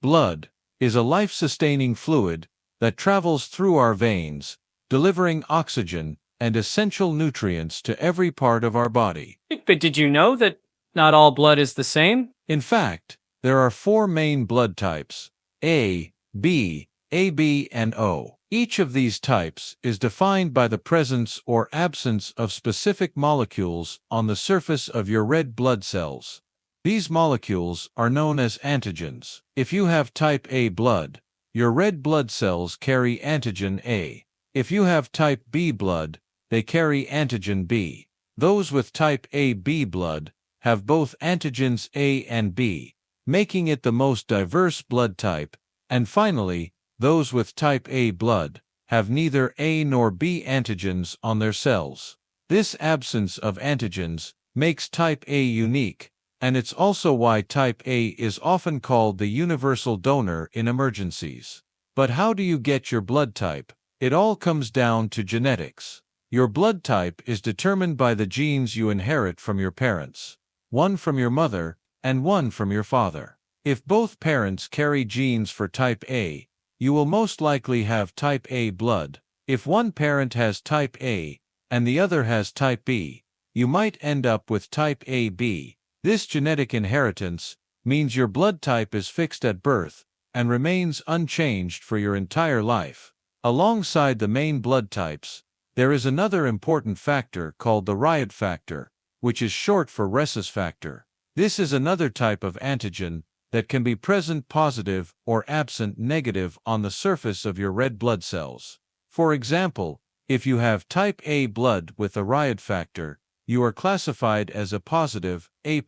Blood is a life-sustaining fluid that travels through our veins, delivering oxygen and essential nutrients to every part of our body. But did you know that not all blood is the same? In fact, there are four main blood types: A, B, AB, and O. Each of these types is defined by the presence or absence of specific molecules on the surface of your red blood cells. These molecules are known as antigens. If you have type A blood, your red blood cells carry antigen A. If you have type B blood, they carry antigen B. Those with type AB blood have both antigens A and B, making it the most diverse blood type. And finally, those with type A blood have neither A nor B antigens on their cells. This absence of antigens makes type A unique, and it's also why type A is often called the universal donor in emergencies. But how do you get your blood type? It all comes down to genetics. Your blood type is determined by the genes you inherit from your parents, one from your mother and one from your father. If both parents carry genes for type A, you will most likely have type A blood. If one parent has type A and the other has type B, you might end up with type AB. This genetic inheritance means your blood type is fixed at birth and remains unchanged for your entire life. Alongside the main blood types, there is another important factor called the Riot factor, which is short for rhesus factor. This is another type of antigen that can be present positive or absent negative on the surface of your red blood cells. For example, if you have type A blood with the Riot factor, you are classified as a positive A+.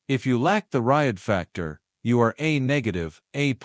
If you lack the Riot factor, you are A negative A+.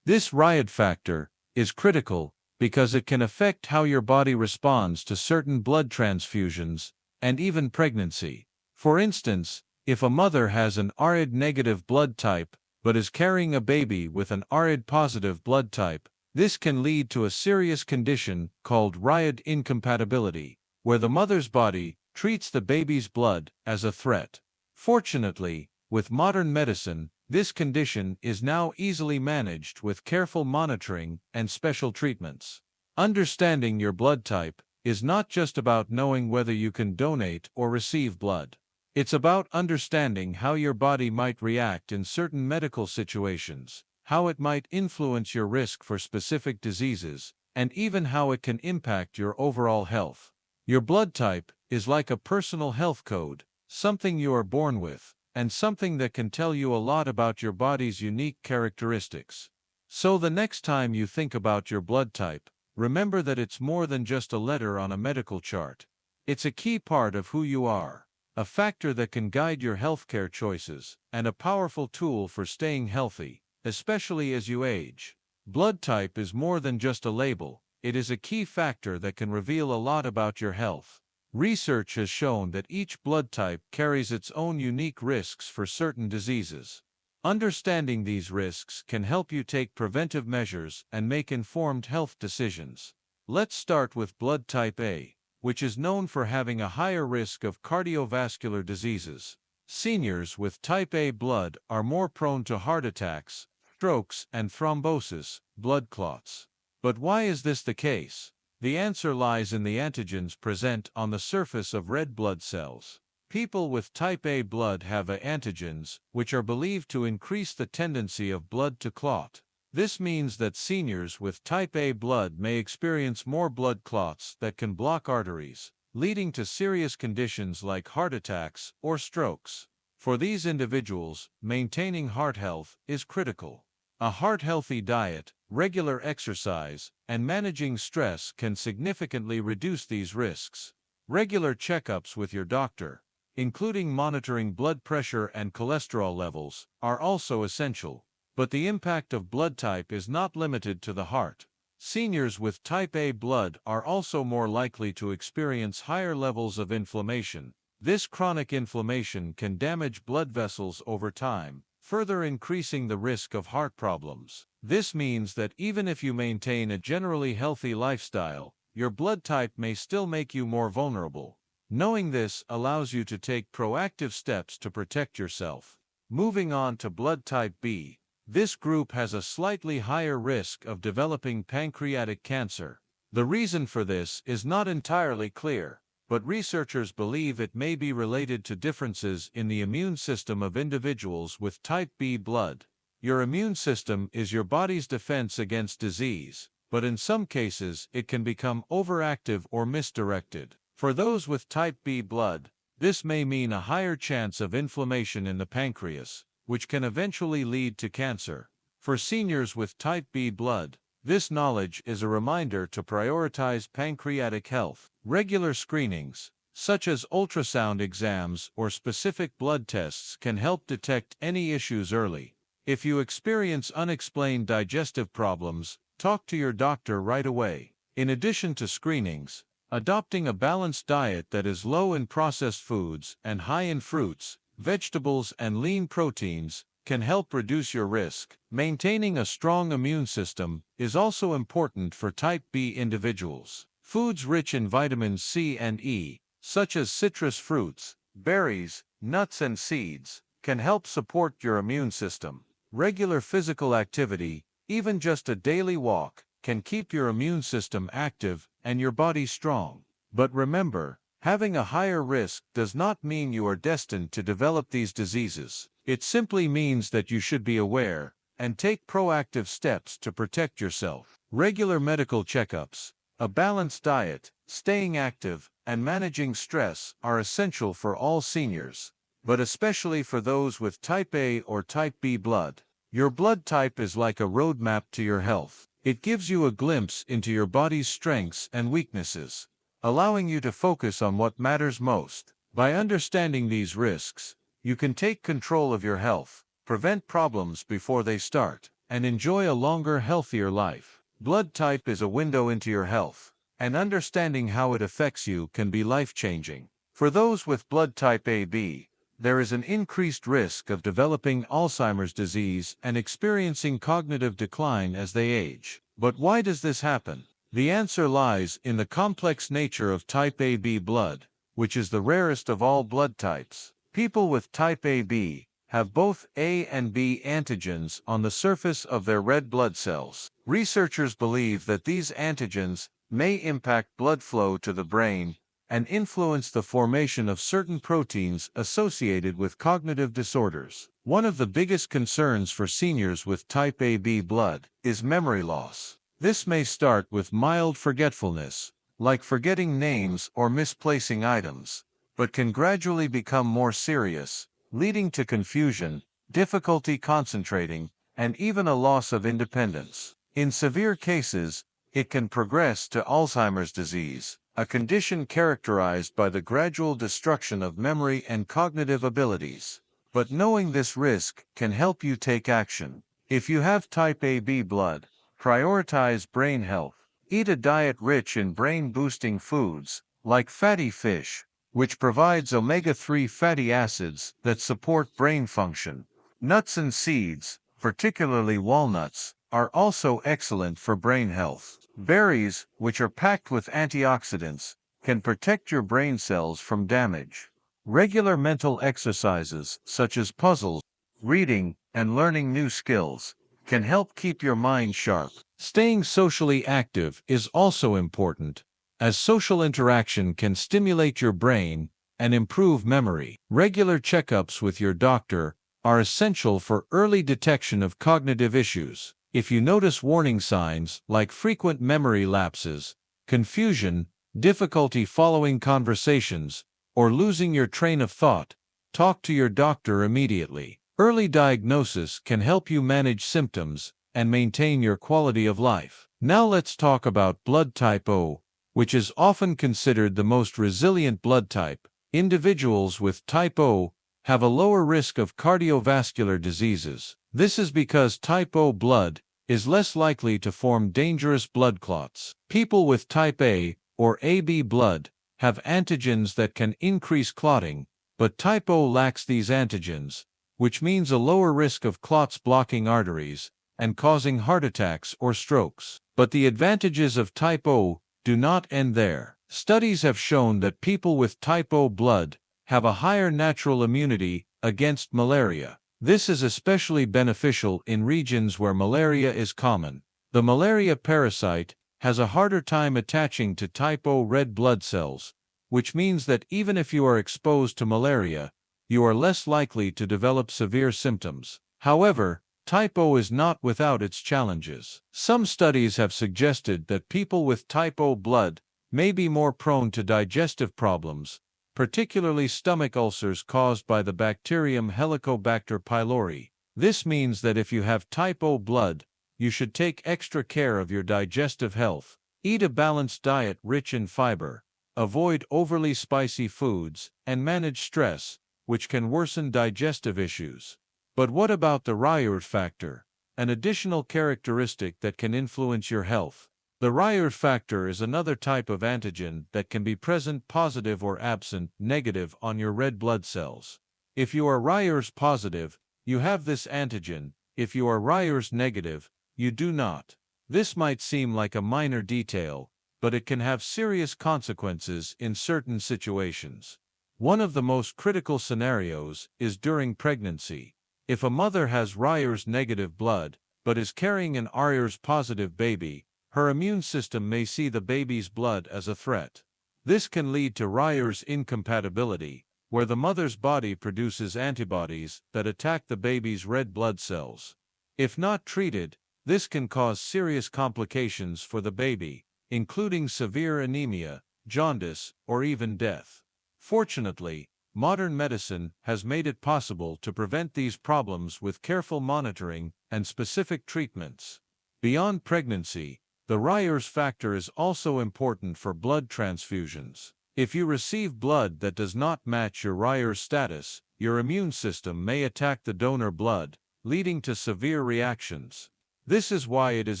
This Riot factor is critical because it can affect how your body responds to certain blood transfusions and even pregnancy. For instance, if a mother has an Rh negative blood type but is carrying a baby with an Rh positive blood type, this can lead to a serious condition called Rh incompatibility, where the mother's body treats the baby's blood as a threat. Fortunately, with modern medicine, this condition is now easily managed with careful monitoring and special treatments. Understanding your blood type is not just about knowing whether you can donate or receive blood. It's about understanding how your body might react in certain medical situations, how it might influence your risk for specific diseases, and even how it can impact your overall health. Your blood type is like a personal health code, something you are born with, and something that can tell you a lot about your body's unique characteristics. So the next time you think about your blood type, remember that it's more than just a letter on a medical chart. It's a key part of who you are, a factor that can guide your healthcare choices, and a powerful tool for staying healthy, especially as you age. Blood type is more than just a label, it is a key factor that can reveal a lot about your health. Research has shown that each blood type carries its own unique risks for certain diseases. Understanding these risks can help you take preventive measures and make informed health decisions. Let's start with blood type A, which is known for having a higher risk of cardiovascular diseases. Seniors with type A blood are more prone to heart attacks, strokes, and thrombosis, blood clots. But why is this the case? The answer lies in the antigens present on the surface of red blood cells. People with type A blood have A antigens, which are believed to increase the tendency of blood to clot. This means that seniors with type A blood may experience more blood clots that can block arteries, leading to serious conditions like heart attacks or strokes. For these individuals, maintaining heart health is critical. A heart-healthy diet, regular exercise, and managing stress can significantly reduce these risks. Regular checkups with your doctor, including monitoring blood pressure and cholesterol levels, are also essential. But the impact of blood type is not limited to the heart. Seniors with type A blood are also more likely to experience higher levels of inflammation. This chronic inflammation can damage blood vessels over time, further increasing the risk of heart problems. This means that even if you maintain a generally healthy lifestyle, your blood type may still make you more vulnerable. Knowing this allows you to take proactive steps to protect yourself. Moving on to blood type B. This group has a slightly higher risk of developing pancreatic cancer. The reason for this is not entirely clear, but researchers believe it may be related to differences in the immune system of individuals with type B blood. Your immune system is your body's defense against disease, but in some cases it can become overactive or misdirected. For those with type B blood, this may mean a higher chance of inflammation in the pancreas, which can eventually lead to cancer. For seniors with type B blood, this knowledge is a reminder to prioritize pancreatic health. Regular screenings, such as ultrasound exams or specific blood tests, can help detect any issues early. If you experience unexplained digestive problems, talk to your doctor right away. In addition to screenings, adopting a balanced diet that is low in processed foods and high in fruits, vegetables, and lean proteins can help reduce your risk. Maintaining a strong immune system is also important for type B individuals. Foods rich in vitamins C and E, such as citrus fruits, berries, nuts, and seeds, can help support your immune system. Regular physical activity, even just a daily walk, can keep your immune system active and your body strong. But remember, having a higher risk does not mean you are destined to develop these diseases. It simply means that you should be aware and take proactive steps to protect yourself. Regular medical checkups, a balanced diet, staying active, and managing stress are essential for all seniors, but especially for those with type A or type B blood. Your blood type is like a roadmap to your health. It gives you a glimpse into your body's strengths and weaknesses, allowing you to focus on what matters most. By understanding these risks, you can take control of your health, prevent problems before they start, and enjoy a longer, healthier life. Blood type is a window into your health, and understanding how it affects you can be life-changing. For those with blood type AB, there is an increased risk of developing Alzheimer's disease and experiencing cognitive decline as they age. But why does this happen? The answer lies in the complex nature of type AB blood, which is the rarest of all blood types. People with type AB have both A and B antigens on the surface of their red blood cells. Researchers believe that these antigens may impact blood flow to the brain and influence the formation of certain proteins associated with cognitive disorders. One of the biggest concerns for seniors with type AB blood is memory loss. This may start with mild forgetfulness, like forgetting names or misplacing items, but can gradually become more serious, leading to confusion, difficulty concentrating, and even a loss of independence. In severe cases, it can progress to Alzheimer's disease, a condition characterized by the gradual destruction of memory and cognitive abilities. But knowing this risk can help you take action. If you have type AB blood, prioritize brain health. Eat a diet rich in brain-boosting foods, like fatty fish, which provides omega-3 fatty acids that support brain function. Nuts and seeds, particularly walnuts, are also excellent for brain health. Berries, which are packed with antioxidants, can protect your brain cells from damage. Regular mental exercises, such as puzzles, reading, and learning new skills, can help keep your mind sharp. Staying socially active is also important, as social interaction can stimulate your brain and improve memory. Regular checkups with your doctor are essential for early detection of cognitive issues. If you notice warning signs like frequent memory lapses, confusion, difficulty following conversations, or losing your train of thought, talk to your doctor immediately. Early diagnosis can help you manage symptoms and maintain your quality of life. Now let's talk about blood type O, which is often considered the most resilient blood type. Individuals with type O have a lower risk of cardiovascular diseases. This is because type O blood is less likely to form dangerous blood clots. People with type A or AB blood have antigens that can increase clotting, but type O lacks these antigens, which means a lower risk of clots blocking arteries and causing heart attacks or strokes. But the advantages of type O do not end there. Studies have shown that people with type O blood have a higher natural immunity against malaria. This is especially beneficial in regions where malaria is common. The malaria parasite has a harder time attaching to type O red blood cells, which means that even if you are exposed to malaria, you are less likely to develop severe symptoms. However, type O is not without its challenges. Some studies have suggested that people with type O blood may be more prone to digestive problems, particularly stomach ulcers caused by the bacterium Helicobacter pylori. This means that if you have type O blood, you should take extra care of your digestive health. Eat a balanced diet rich in fiber, avoid overly spicy foods, and manage stress, which can worsen digestive issues. But what about the Raoult factor, an additional characteristic that can influence your health? The Raoult factor is another type of antigen that can be present positive or absent negative on your red blood cells. If you are Raoult positive, you have this antigen. If you are Raoult negative, you do not. This might seem like a minor detail, but it can have serious consequences in certain situations. One of the most critical scenarios is during pregnancy. If a mother has Raoult negative blood, but is carrying an Raoult positive baby, her immune system may see the baby's blood as a threat. This can lead to Raoult incompatibility, where the mother's body produces antibodies that attack the baby's red blood cells. If not treated, this can cause serious complications for the baby, including severe anemia, jaundice, or even death. Fortunately, modern medicine has made it possible to prevent these problems with careful monitoring and specific treatments. Beyond pregnancy, the Raoult factor is also important for blood transfusions. If you receive blood that does not match your Raoult status, your immune system may attack the donor blood, leading to severe reactions. This is why it is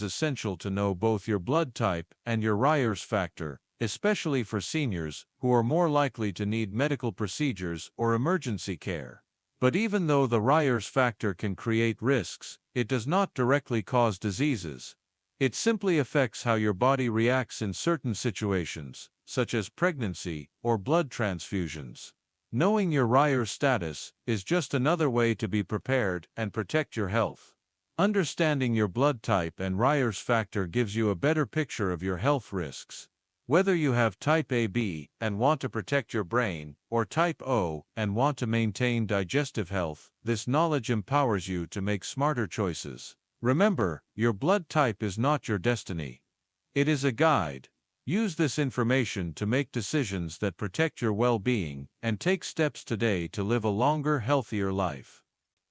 essential to know both your blood type and your Raoult factor, especially for seniors who are more likely to need medical procedures or emergency care. But even though the Raoult factor can create risks, it does not directly cause diseases. It simply affects how your body reacts in certain situations, such as pregnancy or blood transfusions. Knowing your Raoult status is just another way to be prepared and protect your health. Understanding your blood type and Raoult factor gives you a better picture of your health risks. Whether you have type AB and want to protect your brain, or type O and want to maintain digestive health, this knowledge empowers you to make smarter choices. Remember, your blood type is not your destiny. It is a guide. Use this information to make decisions that protect your well-being and take steps today to live a longer, healthier life.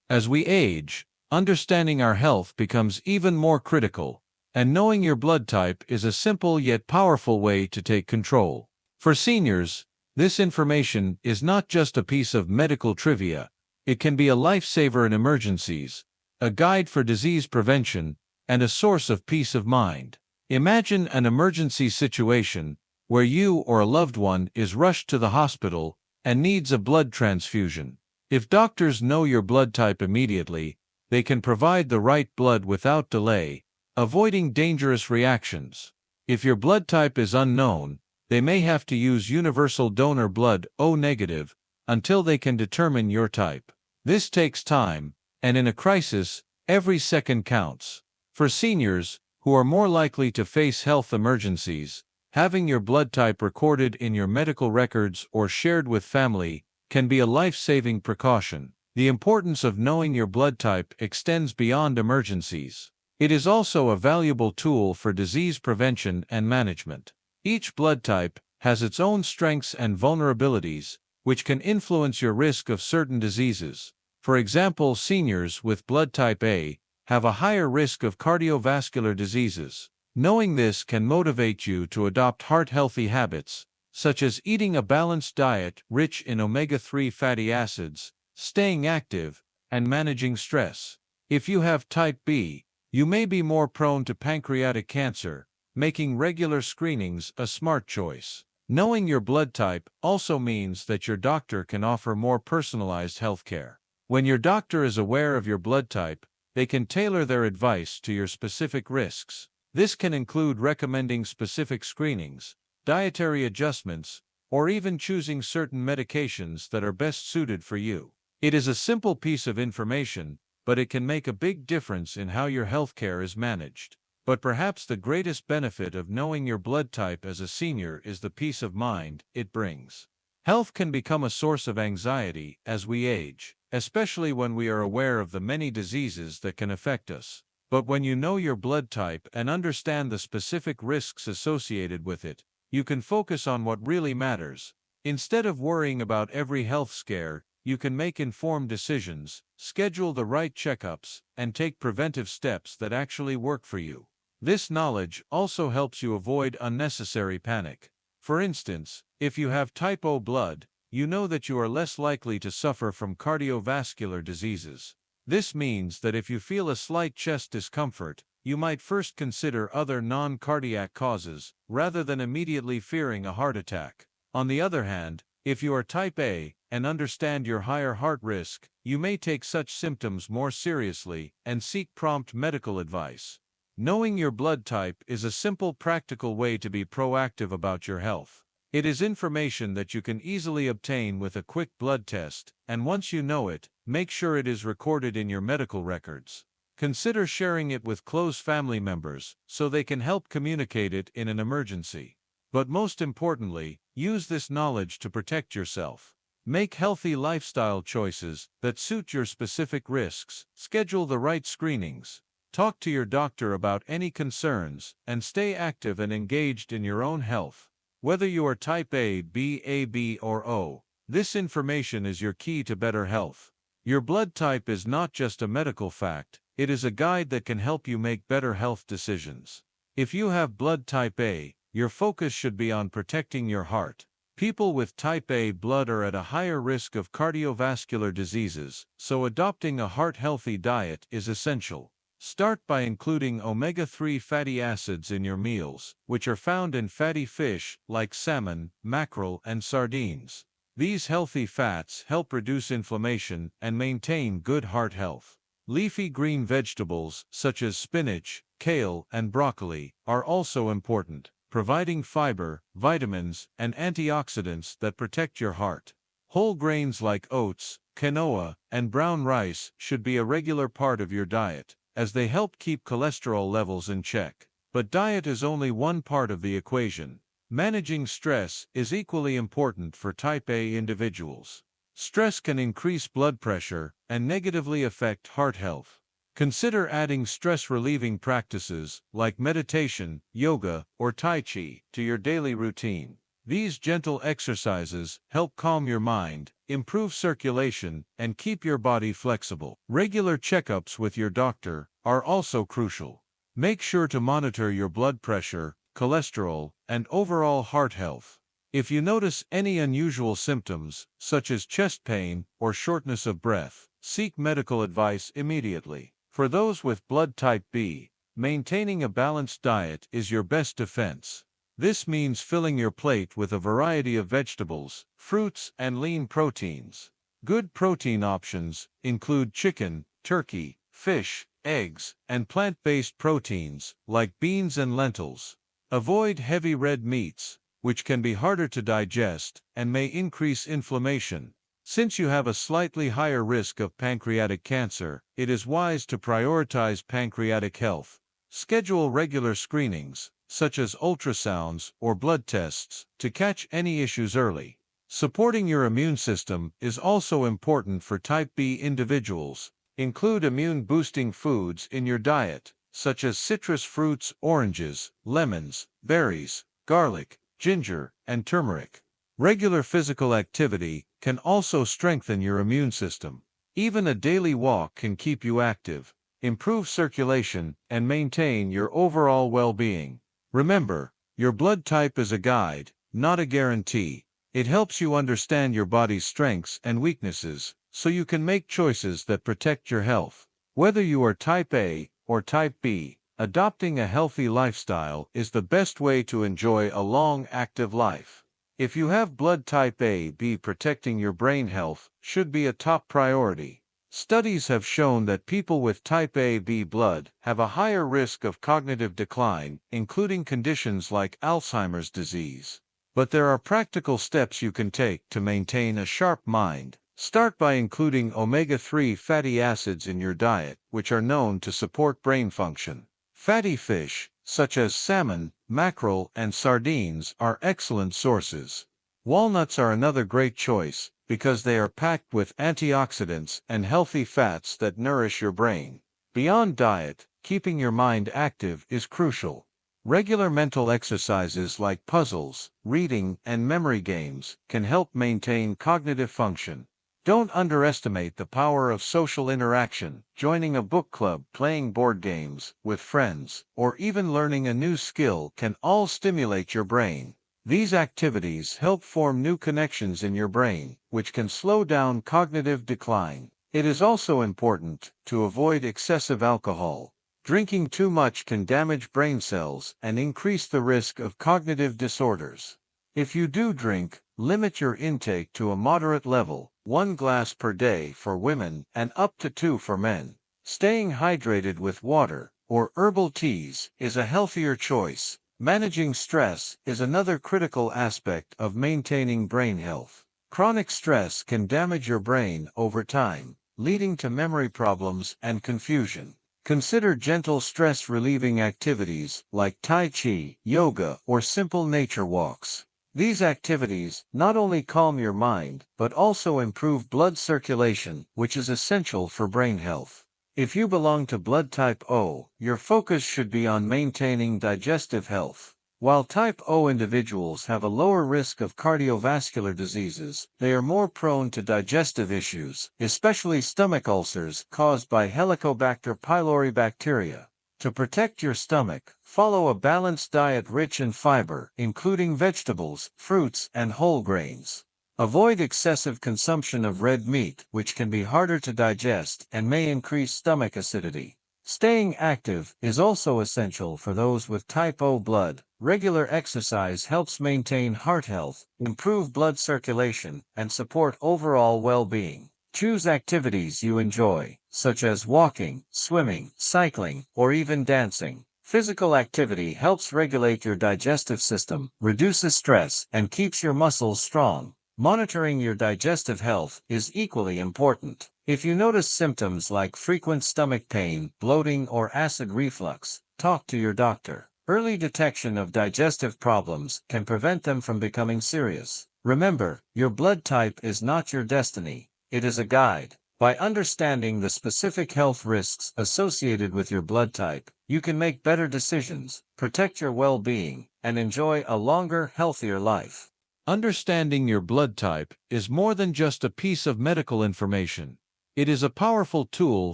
As we age, understanding our health becomes even more critical, and knowing your blood type is a simple yet powerful way to take control. For seniors, this information is not just a piece of medical trivia, it can be a lifesaver in emergencies, a guide for disease prevention, and a source of peace of mind. Imagine an emergency situation where you or a loved one is rushed to the hospital and needs a blood transfusion. If doctors know your blood type immediately, they can provide the right blood without delay, avoiding dangerous reactions. If your blood type is unknown, they may have to use universal donor blood O negative until they can determine your type. This takes time, and in a crisis, every second counts. For seniors, who are more likely to face health emergencies, having your blood type recorded in your medical records or shared with family can be a life-saving precaution. The importance of knowing your blood type extends beyond emergencies. It is also a valuable tool for disease prevention and management. Each blood type has its own strengths and vulnerabilities, which can influence your risk of certain diseases. For example, seniors with blood type A have a higher risk of cardiovascular diseases. Knowing this can motivate you to adopt heart-healthy habits, such as eating a balanced diet rich in omega-3 fatty acids, staying active, and managing stress. If you have type B, you may be more prone to pancreatic cancer, making regular screenings a smart choice. Knowing your blood type also means that your doctor can offer more personalized healthcare. When your doctor is aware of your blood type, they can tailor their advice to your specific risks. This can include recommending specific screenings, dietary adjustments, or even choosing certain medications that are best suited for you. It is a simple piece of information, but it can make a big difference in how your healthcare is managed. But perhaps the greatest benefit of knowing your blood type as a senior is the peace of mind it brings. Health can become a source of anxiety as we age, especially when we are aware of the many diseases that can affect us. But when you know your blood type and understand the specific risks associated with it, you can focus on what really matters. Instead of worrying about every health scare, you can make informed decisions, schedule the right checkups, and take preventive steps that actually work for you. This knowledge also helps you avoid unnecessary panic. For instance, if you have type O blood, you know that you are less likely to suffer from cardiovascular diseases. This means that if you feel a slight chest discomfort, you might first consider other non-cardiac causes, rather than immediately fearing a heart attack. On the other hand, if you are type A and understand your higher heart risk, you may take such symptoms more seriously and seek prompt medical advice. Knowing your blood type is a simple, practical way to be proactive about your health. It is information that you can easily obtain with a quick blood test, and once you know it, make sure it is recorded in your medical records. Consider sharing it with close family members so they can help communicate it in an emergency. But most importantly, use this knowledge to protect yourself. Make healthy lifestyle choices that suit your specific risks, schedule the right screenings, talk to your doctor about any concerns, and stay active and engaged in your own health. Whether you are type A, B, AB, or O, this information is your key to better health. Your blood type is not just a medical fact, it is a guide that can help you make better health decisions. If you have blood type A, your focus should be on protecting your heart. People with type A blood are at a higher risk of cardiovascular diseases, so adopting a heart-healthy diet is essential. Start by including omega-3 fatty acids in your meals, which are found in fatty fish like salmon, mackerel, and sardines. These healthy fats help reduce inflammation and maintain good heart health. Leafy green vegetables, such as spinach, kale, and broccoli, are also important, providing fiber, vitamins, and antioxidants that protect your heart. Whole grains like oats, quinoa, and brown rice should be a regular part of your diet, as they help keep cholesterol levels in check. But diet is only one part of the equation. Managing stress is equally important for type A individuals. Stress can increase blood pressure and negatively affect heart health. Consider adding stress-relieving practices like meditation, yoga, or Tai Chi to your daily routine. These gentle exercises help calm your mind, improve circulation, and keep your body flexible. Regular checkups with your doctor are also crucial. Make sure to monitor your blood pressure, cholesterol, and overall heart health. If you notice any unusual symptoms, such as chest pain or shortness of breath, seek medical advice immediately. For those with blood type B, maintaining a balanced diet is your best defense. This means filling your plate with a variety of vegetables, fruits, and lean proteins. Good protein options include chicken, turkey, fish, eggs, and plant-based proteins like beans and lentils. Avoid heavy red meats, which can be harder to digest and may increase inflammation. Since you have a slightly higher risk of pancreatic cancer, it is wise to prioritize pancreatic health. Schedule regular screenings, such as ultrasounds or blood tests, to catch any issues early. Supporting your immune system is also important for type B individuals. Include immune-boosting foods in your diet, such as citrus fruits, oranges, lemons, berries, garlic, ginger, and turmeric. Regular physical activity can also strengthen your immune system. Even a daily walk can keep you active, improve circulation, and maintain your overall well-being. Remember, your blood type is a guide, not a guarantee. It helps you understand your body's strengths and weaknesses, so you can make choices that protect your health. Whether you are type A or type B, adopting a healthy lifestyle is the best way to enjoy a long, active life. If you have blood type A, B, protecting your brain health should be a top priority. Studies have shown that people with type A-B blood have a higher risk of cognitive decline, including conditions like Alzheimer's disease. But there are practical steps you can take to maintain a sharp mind. Start by including omega-3 fatty acids in your diet, which are known to support brain function. Fatty fish, such as salmon, mackerel, and sardines, are excellent sources. Walnuts are another great choice, because they are packed with antioxidants and healthy fats that nourish your brain. Beyond diet, keeping your mind active is crucial. Regular mental exercises like puzzles, reading, and memory games can help maintain cognitive function. Don't underestimate the power of social interaction. Joining a book club, playing board games with friends, or even learning a new skill can all stimulate your brain. These activities help form new connections in your brain, which can slow down cognitive decline. It is also important to avoid excessive alcohol. Drinking too much can damage brain cells and increase the risk of cognitive disorders. If you do drink, limit your intake to a moderate level, 1 glass per day for women and up to 2 for men. Staying hydrated with water or herbal teas is a healthier choice. Managing stress is another critical aspect of maintaining brain health. Chronic stress can damage your brain over time, leading to memory problems and confusion. Consider gentle stress-relieving activities like Tai Chi, yoga, or simple nature walks. These activities not only calm your mind, but also improve blood circulation, which is essential for brain health. If you belong to blood type O, your focus should be on maintaining digestive health. While type O individuals have a lower risk of cardiovascular diseases, they are more prone to digestive issues, especially stomach ulcers caused by Helicobacter pylori bacteria. To protect your stomach, follow a balanced diet rich in fiber, including vegetables, fruits, and whole grains. Avoid excessive consumption of red meat, which can be harder to digest and may increase stomach acidity. Staying active is also essential for those with type O blood. Regular exercise helps maintain heart health, improve blood circulation, and support overall well-being. Choose activities you enjoy, such as walking, swimming, cycling, or even dancing. Physical activity helps regulate your digestive system, reduces stress, and keeps your muscles strong. Monitoring your digestive health is equally important. If you notice symptoms like frequent stomach pain, bloating, or acid reflux, talk to your doctor. Early detection of digestive problems can prevent them from becoming serious. Remember, your blood type is not your destiny. It is a guide. By understanding the specific health risks associated with your blood type, you can make better decisions, protect your well-being, and enjoy a longer, healthier life. Understanding your blood type is more than just a piece of medical information. It is a powerful tool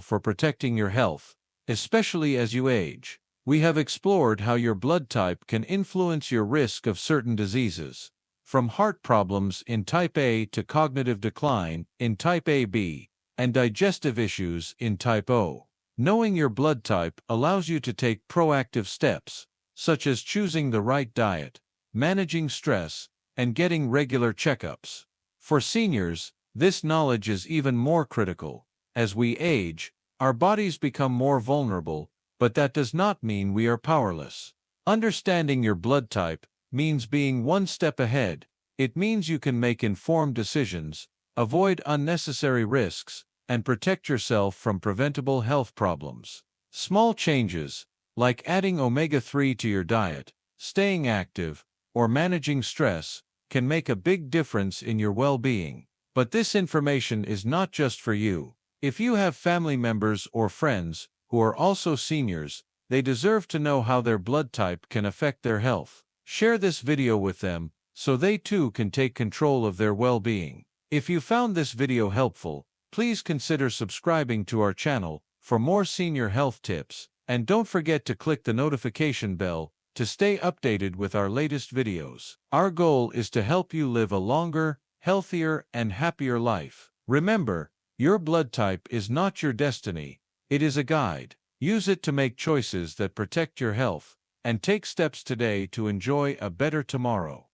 for protecting your health, especially as you age. We have explored how your blood type can influence your risk of certain diseases, from heart problems in type A to cognitive decline in type AB, and digestive issues in type O. Knowing your blood type allows you to take proactive steps, such as choosing the right diet, managing stress, and getting regular checkups. For seniors, this knowledge is even more critical. As we age, our bodies become more vulnerable, but that does not mean we are powerless. Understanding your blood type means being one step ahead. It means you can make informed decisions, avoid unnecessary risks, and protect yourself from preventable health problems. Small changes, like adding omega-3 to your diet, staying active, or managing stress, can make a big difference in your well-being. But this information is not just for you. If you have family members or friends who are also seniors, they deserve to know how their blood type can affect their health. Share this video with them so they too can take control of their well-being. If you found this video helpful, please consider subscribing to our channel for more senior health tips, and don't forget to click the notification bell to stay updated with our latest videos. Our goal is to help you live a longer, healthier, and happier life. Remember, your blood type is not your destiny. It is a guide. Use it to make choices that protect your health, and take steps today to enjoy a better tomorrow.